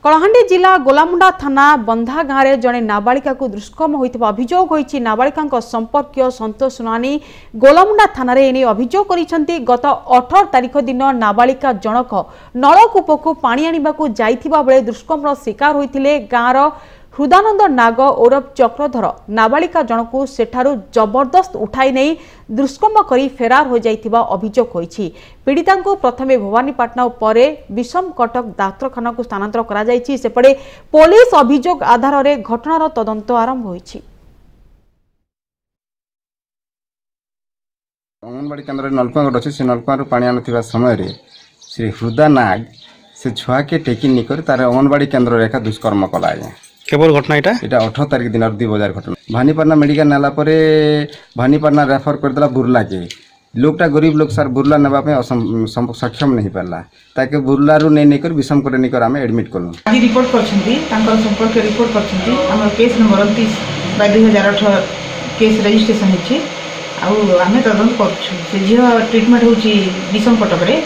कलाहांडी जिला गोलामुंडा थाना बंधा गाँव में जड़े नाबालिका को दुष्कर्म होता अभियोग होती। नाबालिका संपर्क संतोष सुनानी गोलामुंडा थाना एने अभियोग कर गत 18 तारीख दिन नाबालिका जनक नलकूप को पानी आनिबाकू जाइथिबा बेले दुष्कर्म शिकार होते। गाँवर हृदानंद नाग ओरफ चक्रधर नाबालिका जनकू सेठारु जबरदस्त उठाई नहीं दुष्कर्म करी फेरार हो जाइथिबा अभियोग होइछि। पीड़िता को प्रथमे भवानीपाटना पर विषम कटक डाक्तरखाना को स्थानांतर करा जाइछि। सेपटे पुलिस अभियोग आधार रे घटनार तदंत आरंभ होइछि। अंगनवाड़ी केन्द्र नलकुआ अच्छे से नलकुआ पानी आनुवा समय श्री हृदा नाग से छुआ के टेकी निकर तार अंगनवाड़ी केन्द्र रेखा दुष्कर्म कला केवल घटना यहाँ 18 तारीख दिन 2 बजार घटना भानीपाटना मेडिकल नाला भानीपाटना रेफर करदेला बुर्ला के लोकटा गरीब लोग सार बुर्ला नापे सक्षम नहीं पारा ताके बुर्ला रू नहीं कर विषम कर नहीं कर आम एडमिट कलु आज रिपोर्ट संपर्क रिपोर्ट कर केस नंबर 29/2018 केस रजिस्ट्रेशन होची आउ आमे तदंत करछु। से झियो ट्रीटमेंट होची विषम कटक रे